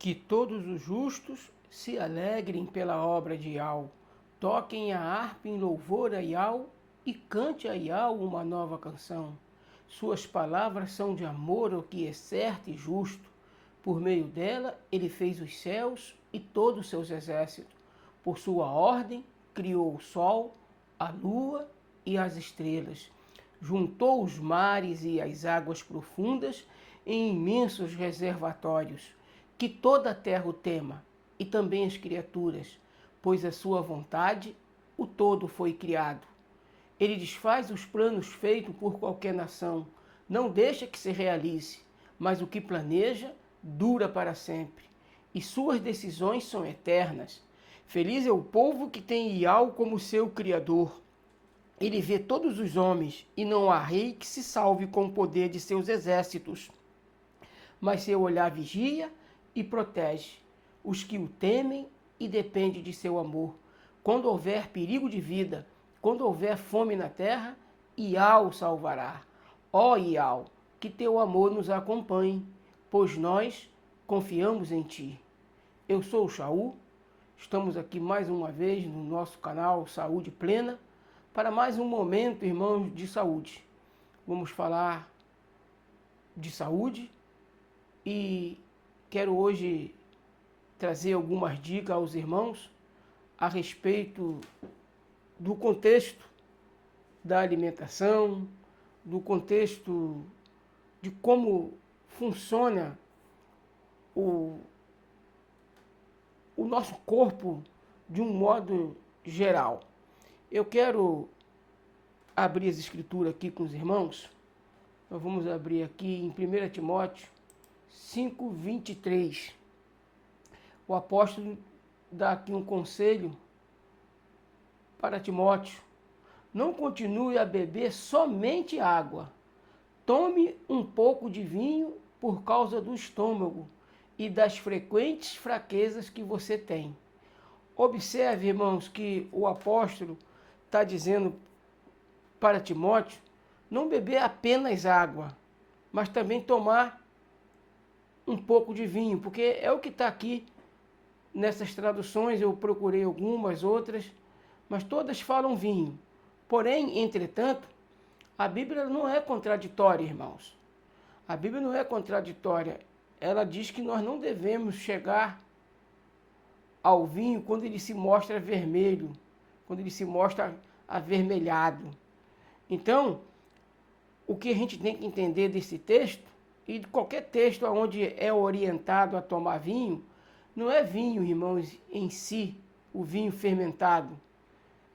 Que todos os justos se alegrem pela obra de Iau, toquem a harpa em louvor a Iau e cante a Iau uma nova canção. Suas palavras são de amor ao que é certo e justo. Por meio dela ele fez os céus e todos os seus exércitos. Por sua ordem criou o sol, a lua e as estrelas. Juntou os mares e as águas profundas em imensos reservatórios. Que toda a terra o tema, e também as criaturas, pois a sua vontade o todo foi criado. Ele desfaz os planos feitos por qualquer nação, não deixa que se realize, mas o que planeja dura para sempre, e suas decisões são eternas. Feliz é o povo que tem Iau como seu Criador. Ele vê todos os homens, e não há rei que se salve com o poder de seus exércitos. Mas seu olhar vigia e protege os que o temem e dependem de seu amor. Quando houver perigo de vida, quando houver fome na terra, Iau o salvará. Ó Iau, que teu amor nos acompanhe, pois nós confiamos em ti. Eu sou o Shaul, estamos aqui mais uma vez no nosso canal Saúde Plena, para mais um momento, irmãos, de saúde. Vamos falar de saúde e quero hoje trazer algumas dicas aos irmãos a respeito do contexto da alimentação, do contexto de como funciona o nosso corpo de um modo geral. Eu quero abrir as escrituras aqui com os irmãos. Nós vamos abrir aqui em 1 Timóteo 5:23. O apóstolo dá aqui um conselho para Timóteo. Não continue a beber somente água. Tome um pouco de vinho por causa do estômago e das frequentes fraquezas que você tem. Observe, irmãos, que o apóstolo está dizendo para Timóteo não beber apenas água, mas também tomar um pouco de vinho, porque é o que está aqui nessas traduções. Eu procurei algumas outras, mas todas falam vinho. Porém, entretanto, a Bíblia não é contraditória, irmãos. A Bíblia não é contraditória. Ela diz que nós não devemos chegar ao vinho quando ele se mostra vermelho, quando ele se mostra avermelhado. Então, o que a gente tem que entender desse texto, e de qualquer texto onde é orientado a tomar vinho, não é vinho, irmãos, em si, o vinho fermentado.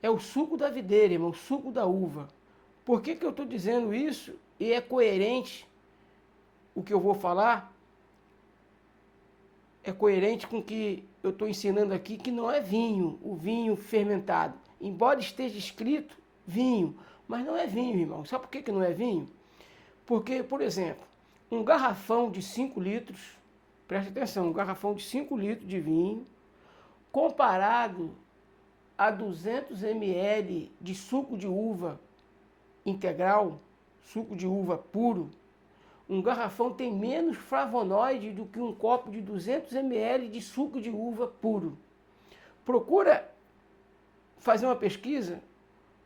É o suco da videira, irmão, o suco da uva. Por que eu estou dizendo isso? E é coerente o que eu vou falar? É coerente com o que eu estou ensinando aqui, que não é vinho, o vinho fermentado. Embora esteja escrito vinho, mas não é vinho, irmão. Sabe por que não é vinho? Porque, por exemplo, um garrafão de 5 litros, preste atenção, um garrafão de 5 litros de vinho, comparado a 200 ml de suco de uva integral, suco de uva puro, um garrafão tem menos flavonoide do que um copo de 200 ml de suco de uva puro. Procura fazer uma pesquisa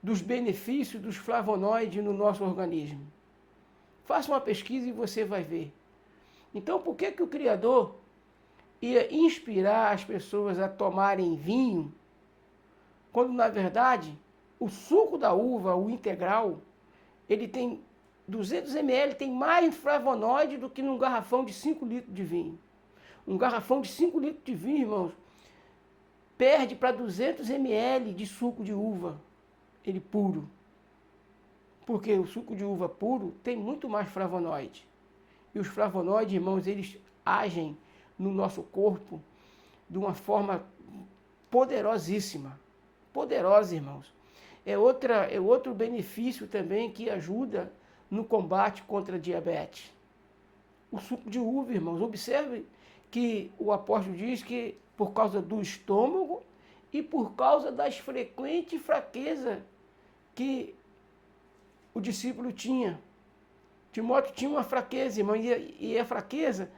dos benefícios dos flavonoides no nosso organismo. Faça uma pesquisa e você vai ver. Então, por que o Criador ia inspirar as pessoas a tomarem vinho, quando, na verdade, o suco da uva, o integral, ele tem 200 ml, tem mais flavonoide do que num garrafão de 5 litros de vinho. Um garrafão de 5 litros de vinho, irmãos, perde para 200 ml de suco de uva, ele puro. Porque o suco de uva puro tem muito mais flavonoide. E os flavonoides, irmãos, eles agem no nosso corpo de uma forma poderosíssima. Poderosa, irmãos. É outro benefício também que ajuda no combate contra a diabetes. O suco de uva, irmãos. Observe que o apóstolo diz que por causa do estômago e por causa das frequentes fraquezas que o discípulo tinha. Timóteo tinha uma fraqueza, irmão, e a fraqueza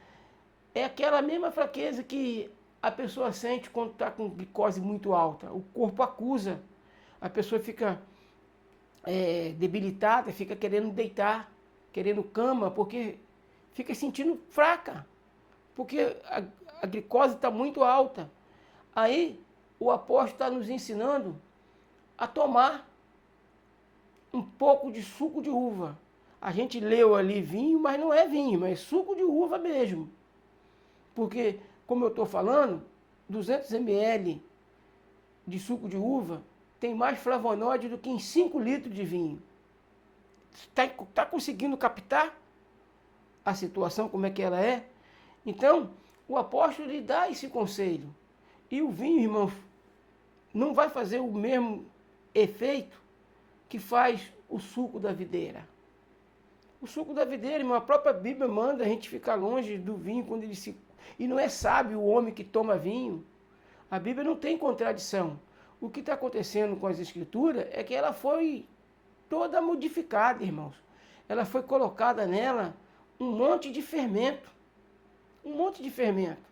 É aquela mesma fraqueza que a pessoa sente quando está com glicose muito alta. O corpo acusa, a pessoa fica debilitada, fica querendo deitar, querendo cama, porque fica sentindo fraca, porque a glicose está muito alta. Aí o apóstolo está nos ensinando a tomar um pouco de suco de uva. A gente leu ali vinho, mas não é vinho, mas é suco de uva mesmo. Porque, como eu estou falando, 200 ml de suco de uva tem mais flavonoide do que em 5 litros de vinho. Está conseguindo captar a situação, como é que ela é? Então, o apóstolo lhe dá esse conselho. E o vinho, irmãos, não vai fazer o mesmo efeito que faz o suco da videira. O suco da videira, irmão, a própria Bíblia manda a gente ficar longe do vinho quando ele se... E não é sábio o homem que toma vinho. A Bíblia não tem contradição. O que está acontecendo com as Escrituras é que ela foi toda modificada, irmãos. Ela foi colocada nela um monte de fermento. Um monte de fermento.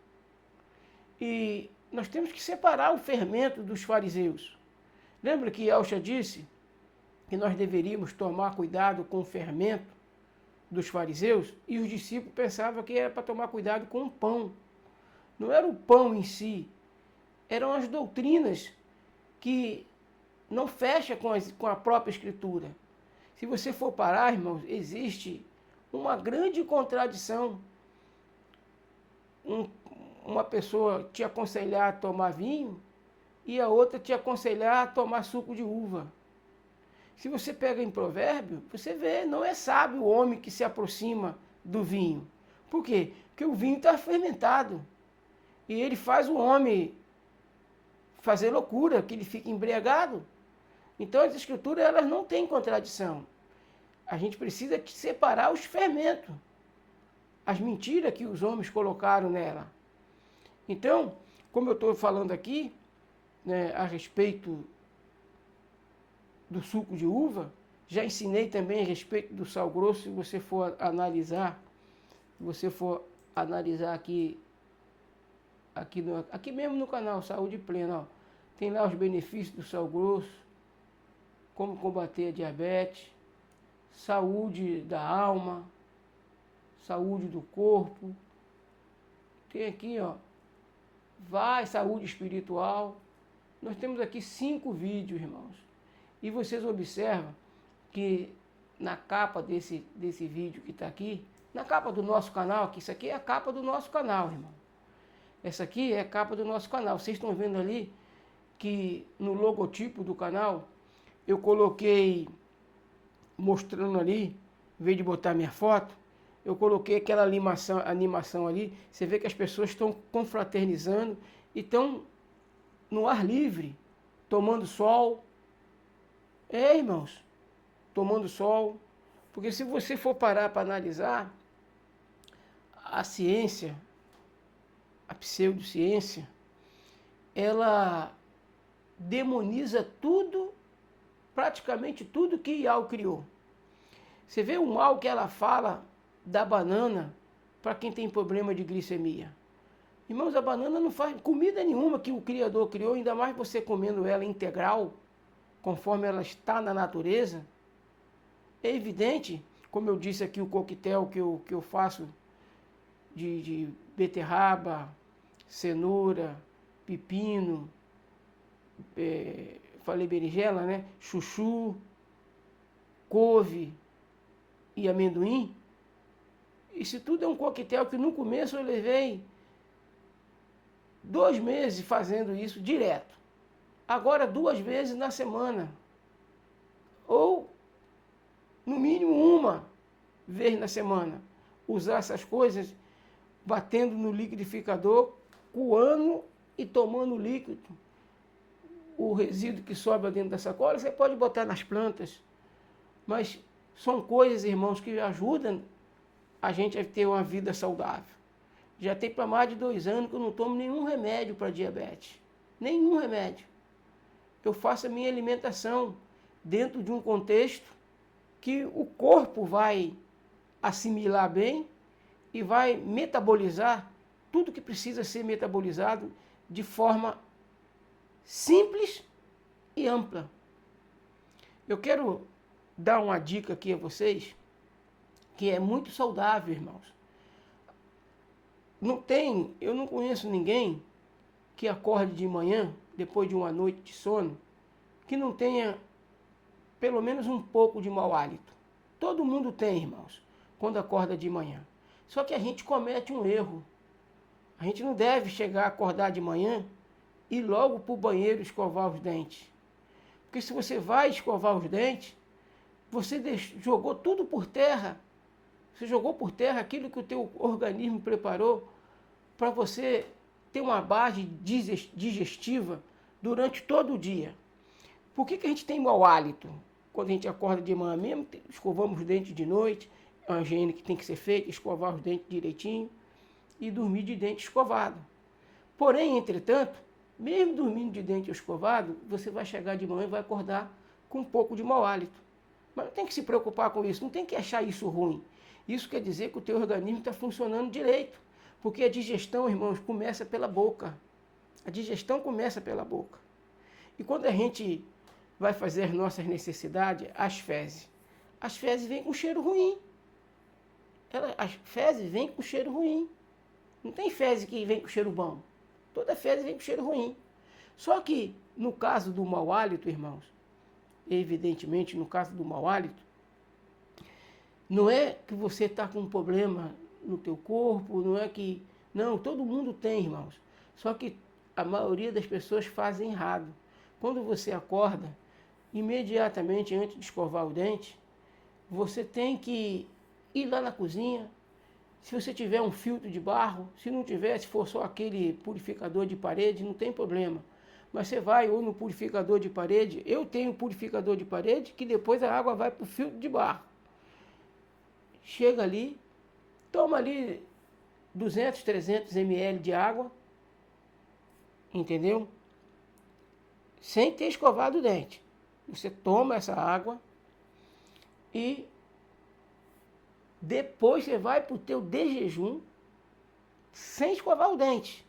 E nós temos que separar o fermento dos fariseus. Lembra que Yahshua disse que nós deveríamos tomar cuidado com o fermento dos fariseus? E os discípulos pensavam que era para tomar cuidado com o pão. Não era o pão em si, eram as doutrinas que não fecham com a própria Escritura. Se você for parar, irmãos, existe uma grande contradição. Uma pessoa te aconselhar a tomar vinho e a outra te aconselhar a tomar suco de uva. Se você pega em Provérbio, você vê, não é sábio o homem que se aproxima do vinho. Por quê? Porque o vinho está fermentado. E ele faz o homem fazer loucura, que ele fica embriagado. Então as Escrituras, elas não têm contradição. A gente precisa separar os fermentos, as mentiras que os homens colocaram nela. Então, como eu estou falando aqui, né, a respeito do suco de uva, já ensinei também a respeito do sal grosso. Se você for analisar, aqui mesmo no canal Saúde Plena, ó, tem lá os benefícios do sal grosso, como combater a diabetes, saúde da alma, saúde do corpo. Tem aqui, ó, saúde espiritual. Nós temos aqui 5 vídeos, irmãos. E vocês observam que na capa desse vídeo que está aqui, na capa do nosso canal, que isso aqui é a capa do nosso canal, irmão. Essa aqui é a capa do nosso canal. Vocês estão vendo ali que no logotipo do canal, eu coloquei, mostrando ali, em vez de botar minha foto, eu coloquei aquela animação ali. Você vê que as pessoas estão confraternizando e estão no ar livre, tomando sol. Irmãos, tomando sol. Porque se você for parar para analisar, a ciência, a pseudociência, ela demoniza tudo, praticamente tudo que Yahweh criou. Você vê o mal que ela fala da banana para quem tem problema de glicemia. Irmãos, a banana não faz comida nenhuma que o Criador criou, ainda mais você comendo ela integral, conforme ela está na natureza. É evidente, como eu disse aqui, o coquetel que eu faço de beterraba, cenoura, pepino, falei berinjela, né? Chuchu, couve e amendoim. Isso tudo é um coquetel que no começo eu levei 2 meses fazendo isso direto. Agora 2 vezes na semana. Ou, no mínimo, 1 vez na semana. Usar essas coisas, batendo no liquidificador, coando e tomando líquido. O resíduo que sobra dentro da sacola, você pode botar nas plantas. Mas são coisas, irmãos, que ajudam a gente a ter uma vida saudável. Já tem para mais de 2 anos que eu não tomo nenhum remédio para diabetes. Nenhum remédio. Eu faço a minha alimentação dentro de um contexto que o corpo vai assimilar bem e vai metabolizar tudo que precisa ser metabolizado de forma simples e ampla. Eu quero dar uma dica aqui a vocês, que é muito saudável, irmãos. Eu não conheço ninguém que acorde de manhã, depois de uma noite de sono, que não tenha pelo menos um pouco de mau hálito. Todo mundo tem, irmãos, quando acorda de manhã. Só que a gente comete um erro. A gente não deve chegar a acordar de manhã e ir logo para o banheiro escovar os dentes. Porque se você vai escovar os dentes, você jogou tudo por terra. Você jogou por terra aquilo que o teu organismo preparou para você ter uma base digestiva durante todo o dia. Por que a gente tem mau hálito? Quando a gente acorda de manhã mesmo, escovamos os dentes de noite, é uma higiene que tem que ser feita, escovar os dentes direitinho e dormir de dente escovado. Porém, entretanto, mesmo dormindo de dente escovado, você vai chegar de manhã e vai acordar com um pouco de mau hálito. Mas não tem que se preocupar com isso, não tem que achar isso ruim. Isso quer dizer que o teu organismo está funcionando direito. Porque a digestão, irmãos, começa pela boca. A digestão começa pela boca. E quando a gente vai fazer as nossas necessidades, as fezes vêm com cheiro ruim. As fezes vêm com cheiro ruim. Não tem fezes que vem com cheiro bom. Toda fezes vem com cheiro ruim. Só que, no caso do mau hálito, irmãos, evidentemente, no caso do mau hálito, não é que você está com um problema no teu corpo, não é que... Não, todo mundo tem, irmãos. Só que a maioria das pessoas fazem errado. Quando você acorda, imediatamente antes de escovar o dente, você tem que ir lá na cozinha. Se você tiver um filtro de barro, se não tiver, se for só aquele purificador de parede, não tem problema. Mas você vai ou no purificador de parede, eu tenho um purificador de parede, que depois a água vai para o filtro de barro. Chega ali, toma ali 200, 300 ml de água, entendeu? Sem ter escovado o dente. Você toma essa água e depois você vai para o teu de jejum sem escovar o dente.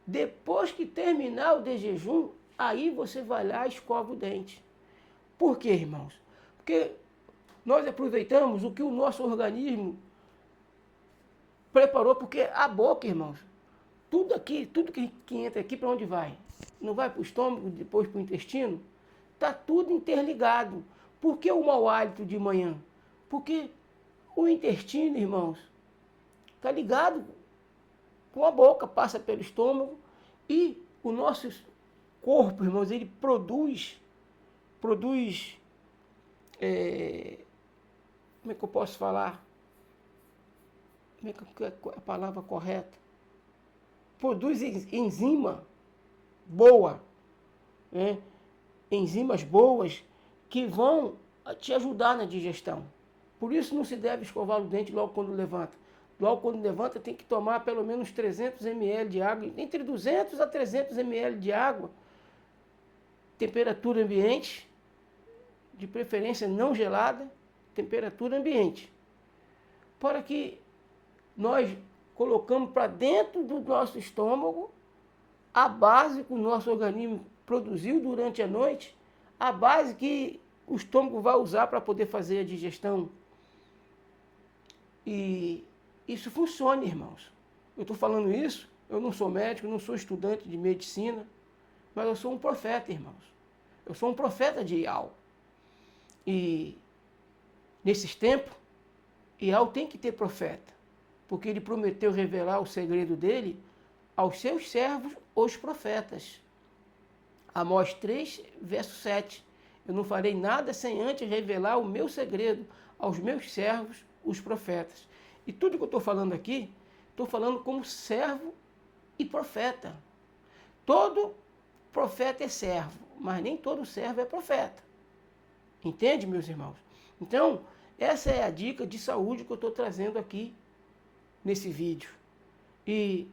Depois que terminar o de jejum, aí você vai lá e escova o dente. Por quê, irmãos? Porque nós aproveitamos o que o nosso organismo preparou, porque a boca, irmãos, tudo que entra aqui, para onde vai? Não vai para o estômago, depois para o intestino? Está tudo interligado. Por que o mau hálito de manhã? Porque o intestino, irmãos, está ligado com a boca, passa pelo estômago e o nosso corpo, irmãos, ele produz como é que eu posso falar? Como é que é a palavra correta? Produz enzima boa, né? Enzimas boas que vão te ajudar na digestão. Por isso não se deve escovar o dente logo quando levanta. Logo quando levanta tem que tomar pelo menos 300 ml de água, entre 200 a 300 ml de água, temperatura ambiente, de preferência não gelada, temperatura ambiente, para que nós colocamos para dentro do nosso estômago a base que o nosso organismo produziu durante a noite, a base que o estômago vai usar para poder fazer a digestão. E isso funciona, irmãos. Eu estou falando isso, eu não sou médico, não sou estudante de medicina, mas eu sou um profeta, irmãos. Eu sou um profeta de Ial. E nesses tempos, Ial tem que ter profeta, porque ele prometeu revelar o segredo dele aos seus servos, os profetas. Amós 3, verso 7. Eu não farei nada sem antes revelar o meu segredo aos meus servos, os profetas. E tudo que eu estou falando aqui, estou falando como servo e profeta. Todo profeta é servo, mas nem todo servo é profeta. Entende, meus irmãos? Então, essa é a dica de saúde que eu estou trazendo aqui nesse vídeo. E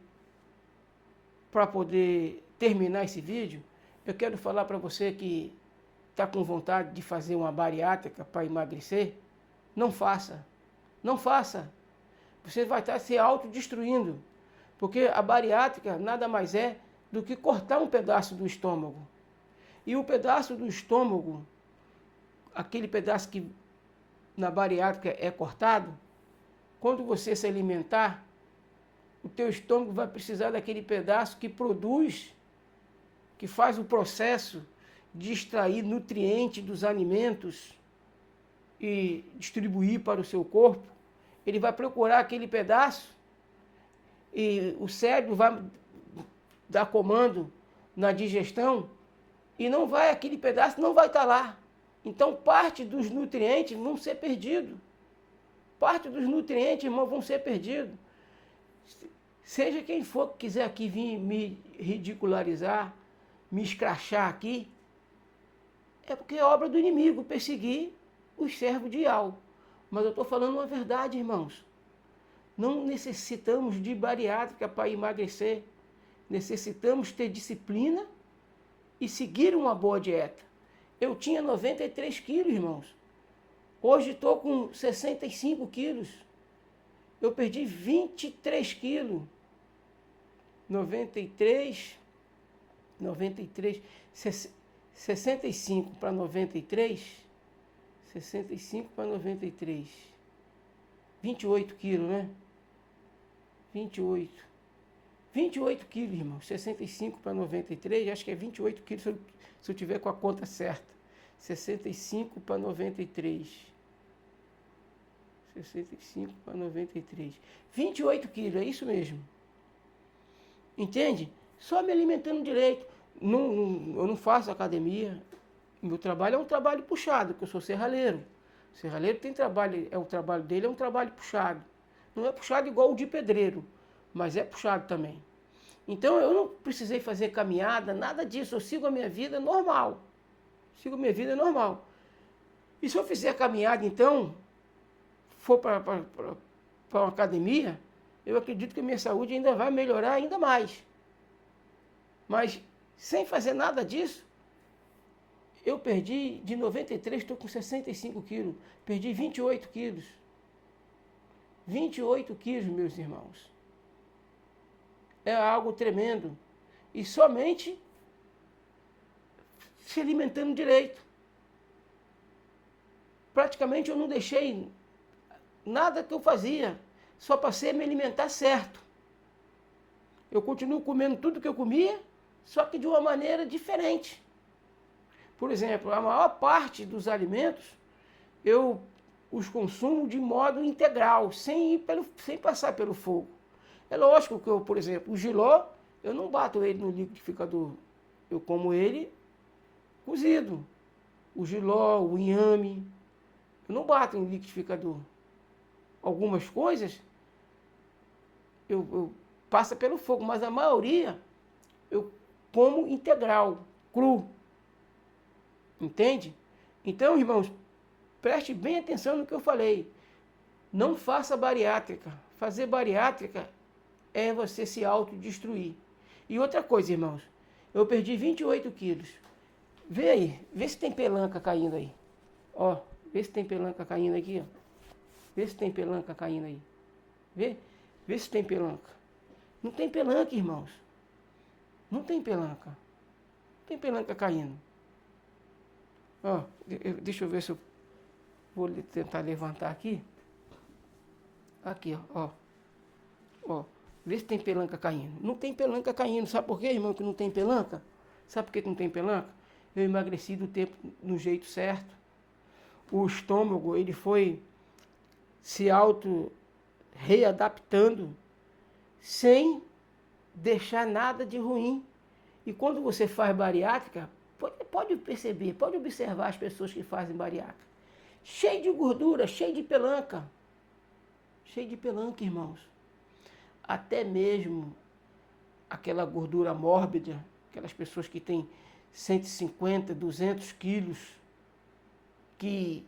para poder terminar esse vídeo, eu quero falar para você que está com vontade de fazer uma bariátrica para emagrecer, não faça. Não faça. Você vai estar se autodestruindo. Porque a bariátrica nada mais é do que cortar um pedaço do estômago. E o pedaço do estômago, aquele pedaço que na bariátrica é cortado, quando você se alimentar, o teu estômago vai precisar daquele pedaço que produz, que faz o processo de extrair nutrientes dos alimentos e distribuir para o seu corpo. Ele vai procurar aquele pedaço e o cérebro vai dar comando na digestão e não vai, aquele pedaço não vai estar lá. Então parte dos nutrientes vão ser perdidos. Parte dos nutrientes, irmão, vão ser perdidos. Seja quem for que quiser aqui vir me ridicularizar, me escrachar aqui, é porque é obra do inimigo perseguir os servos de Ial. Mas eu estou falando uma verdade, irmãos. Não necessitamos de bariátrica para emagrecer. Necessitamos ter disciplina e seguir uma boa dieta. Eu tinha 93 quilos, irmãos. Hoje estou com 65 quilos. Eu perdi 23 quilos. 65 para 93. 65 para 93. 28 quilos, né? 28 quilos, irmão. 65 para 93, acho que é 28 quilos se eu tiver com a conta certa. 65 para 93. 65 para 93. 28 quilos, é isso mesmo. Entende? Só me alimentando direito. Eu não faço academia. Meu trabalho é um trabalho puxado, porque eu sou serralheiro. Serralheiro tem trabalho, o trabalho dele é um trabalho puxado. Não é puxado igual o de pedreiro, mas é puxado também. Então eu não precisei fazer caminhada, nada disso. Eu sigo a minha vida normal. Sigo a minha vida normal. E se eu fizer caminhada, então, for para uma academia, eu acredito que a minha saúde ainda vai melhorar ainda mais. Mas sem fazer nada disso, eu perdi de 93, estou com 65 quilos. Perdi 28 quilos. 28 quilos, meus irmãos. É algo tremendo. E somente se alimentando direito. Praticamente eu não deixei nada que eu fazia. Só passei a me alimentar certo. Eu continuo comendo tudo que eu comia, só que de uma maneira diferente. Por exemplo, a maior parte dos alimentos eu os consumo de modo integral, sem passar pelo fogo. É lógico que eu, por exemplo, o jiló, eu não bato ele no liquidificador. Eu como ele cozido. O jiló, o inhame, eu não bato em liquidificador. Algumas coisas eu passo pelo fogo, mas a maioria eu como integral, cru. Entende? Então, irmãos, preste bem atenção no que eu falei. Não faça bariátrica. Fazer bariátrica é você se autodestruir. E outra coisa, irmãos, eu perdi 28 quilos. Vê aí, vê se tem pelanca caindo aí. Ó, vê se tem pelanca caindo aqui, ó. Vê se tem pelanca caindo aí. Vê se tem pelanca. Não tem pelanca, irmãos. Não tem pelanca. Não tem pelanca caindo. Ó, deixa eu ver se eu vou tentar levantar aqui. Aqui, ó. Ó, vê se tem pelanca caindo. Não tem pelanca caindo. Sabe por quê, irmão, que não tem pelanca? Sabe por que não tem pelanca? Eu emagreci do tempo no jeito certo. O estômago, ele foi se readaptando sem deixar nada de ruim. E quando você faz bariátrica, pode perceber, pode observar as pessoas que fazem bariátrica. Cheio de gordura, cheio de pelanca. Cheio de pelanca, irmãos. Até mesmo aquela gordura mórbida, aquelas pessoas que têm 150, 200 quilos, que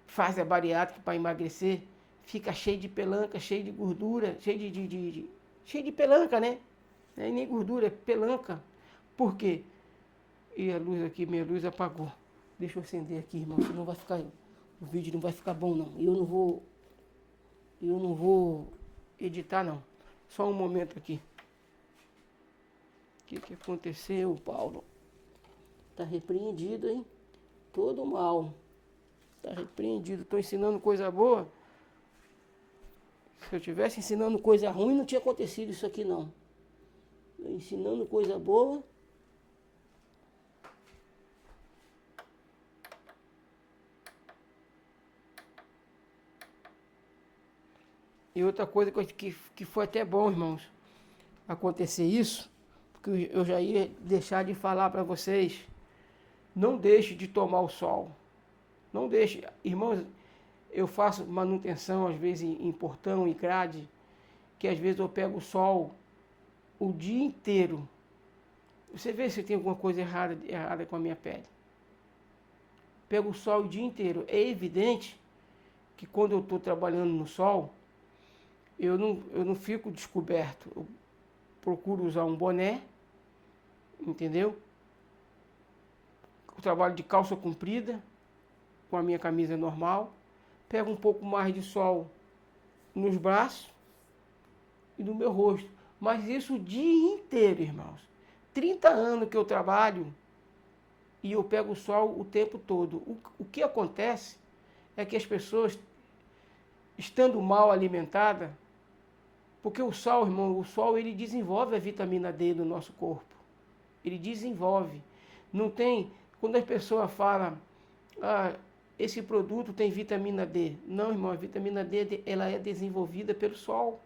fazem a bariátrica para emagrecer, fica cheio de pelanca, cheio de gordura, cheio de pelanca, né? Não é nem gordura, é pelanca. Por quê? E a luz aqui, minha luz apagou. Deixa eu acender aqui, irmão, senão vai ficar, o vídeo não vai ficar bom, não. Eu não vou editar, não. Só um momento aqui. O que aconteceu, Paulo? Tá repreendido, hein? Todo mal. Tá repreendido. Tô ensinando coisa boa. Se eu tivesse ensinando coisa ruim, não tinha acontecido isso aqui, não. Tô ensinando coisa boa. E outra coisa que foi até bom, irmãos, acontecer isso, porque eu já ia deixar de falar para vocês, não deixe de tomar o sol. Não deixe. Irmãos, eu faço manutenção, às vezes, em portão e grade, que às vezes eu pego o sol o dia inteiro. Você vê se tem alguma coisa errada com a minha pele. Pego o sol o dia inteiro. É evidente que quando eu estou trabalhando no sol, eu não fico descoberto. Eu procuro usar um boné, entendeu? Eu trabalho de calça comprida, com a minha camisa normal. Pego um pouco mais de sol nos braços e no meu rosto. Mas isso o dia inteiro, irmãos. 30 anos que eu trabalho e eu pego o sol o tempo todo. O que acontece é que as pessoas, estando mal alimentadas, porque o sol, irmão, o sol ele desenvolve a vitamina D no nosso corpo. Ele desenvolve. Não tem, quando as pessoas falam, esse produto tem vitamina D. Não, irmão, a vitamina D ela é desenvolvida pelo sol.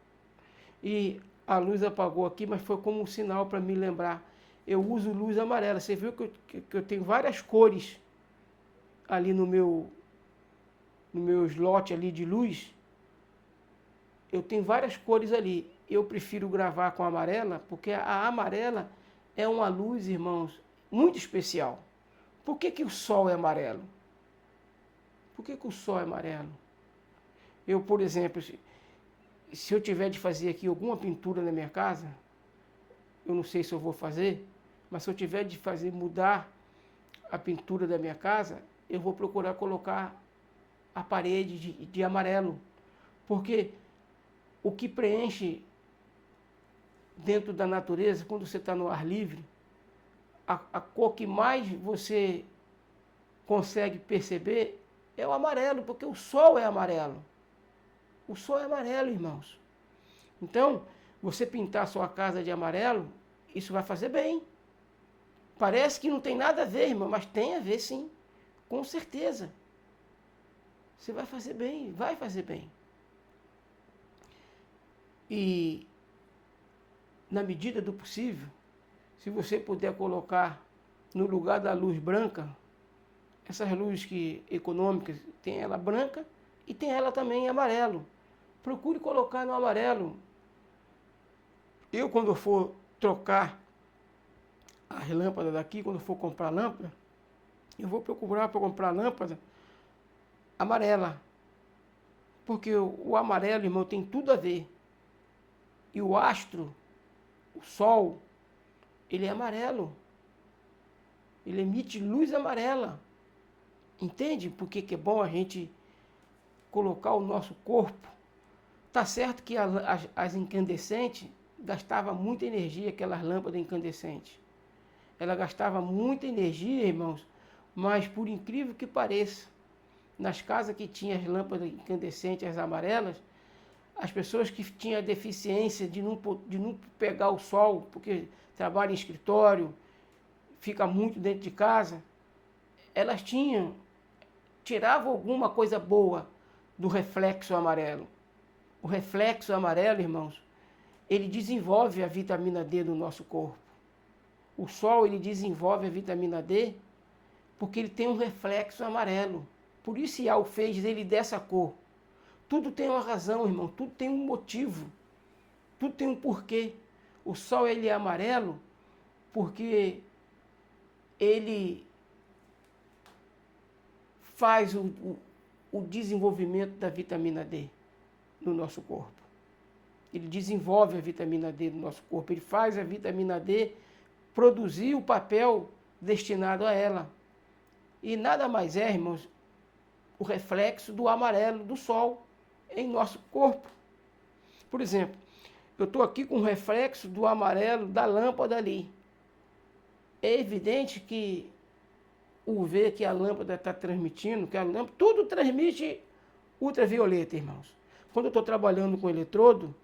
E a luz apagou aqui, mas foi como um sinal para me lembrar. Eu uso luz amarela. Você viu que eu tenho várias cores ali no meu slot ali de luz? Eu tenho várias cores ali. Eu prefiro gravar com a amarela, porque a amarela é uma luz, irmãos, muito especial. Por que o sol é amarelo? Por que o sol é amarelo? Eu, por exemplo, se eu tiver de fazer aqui alguma pintura na minha casa, eu não sei se eu vou fazer, mas se eu tiver de fazer mudar a pintura da minha casa, eu vou procurar colocar a parede de amarelo. Porque o que preenche dentro da natureza, quando você está no ar livre, a cor que mais você consegue perceber é o amarelo, porque o sol é amarelo. O sol é amarelo, irmãos. Então, você pintar a sua casa de amarelo, isso vai fazer bem. Parece que não tem nada a ver, irmão, mas tem a ver sim, com certeza. Você vai fazer bem, vai fazer bem. E, na medida do possível, se você puder colocar no lugar da luz branca, essas luzes econômicas, tem ela branca e tem ela também em amarelo. Procure colocar no amarelo. Eu, quando eu for trocar as lâmpadas daqui, quando eu for comprar lâmpada, eu vou procurar para comprar lâmpada amarela. Porque o amarelo, irmão, tem tudo a ver. E o astro, o sol, ele é amarelo. Ele emite luz amarela. Entende por que é bom a gente colocar o nosso corpo? Tá certo que as incandescentes gastavam muita energia, aquelas lâmpadas incandescentes. Ela gastava muita energia, irmãos, mas por incrível que pareça, nas casas que tinham as lâmpadas incandescentes, as amarelas, as pessoas que tinham a deficiência de não pegar o sol, porque trabalham em escritório, fica muito dentro de casa, elas tiravam alguma coisa boa do reflexo amarelo. O reflexo amarelo, irmãos, ele desenvolve a vitamina D no nosso corpo. O sol, ele desenvolve a vitamina D porque ele tem um reflexo amarelo. Por isso Yahweh fez ele dessa cor. Tudo tem uma razão, irmão, tudo tem um motivo, tudo tem um porquê. O sol, ele é amarelo porque ele faz o desenvolvimento da vitamina D no nosso corpo. Ele desenvolve a vitamina D no nosso corpo, ele faz a vitamina D produzir o papel destinado a ela. E nada mais é, irmãos, o reflexo do amarelo do sol em nosso corpo. Por exemplo, Eu estou aqui com o reflexo do amarelo da lâmpada ali. É evidente que o UV que a lâmpada está transmitindo, que a lâmpada, tudo transmite ultravioleta, irmãos. Quando eu estou trabalhando com eletrodo,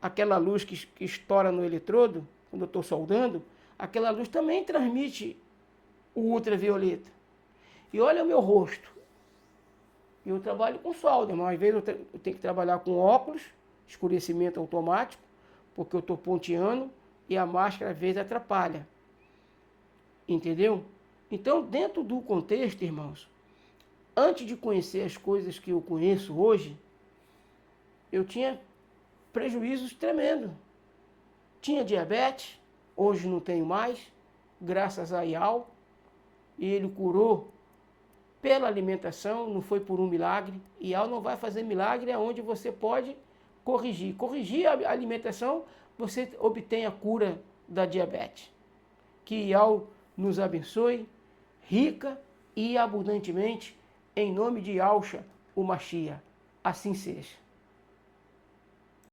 aquela luz que estoura no eletrodo, quando eu estou soldando, aquela luz também transmite o ultravioleta. E olha o meu rosto. Eu trabalho com solda, mas às vezes eu tenho que trabalhar com óculos, escurecimento automático, porque eu estou ponteando e a máscara às vezes atrapalha. Entendeu? Então, dentro do contexto, irmãos, antes de conhecer as coisas que eu conheço hoje, eu tinha prejuízos tremendos. Tinha diabetes, hoje não tenho mais, graças a IAL, e ele curou pela alimentação, não foi por um milagre. IAL não vai fazer milagre aonde você pode corrigir. Corrigir a alimentação, você obtém a cura da diabetes. Que IAL nos abençoe, rica e abundantemente, em nome de Yahshua, o Mashiach. Assim seja.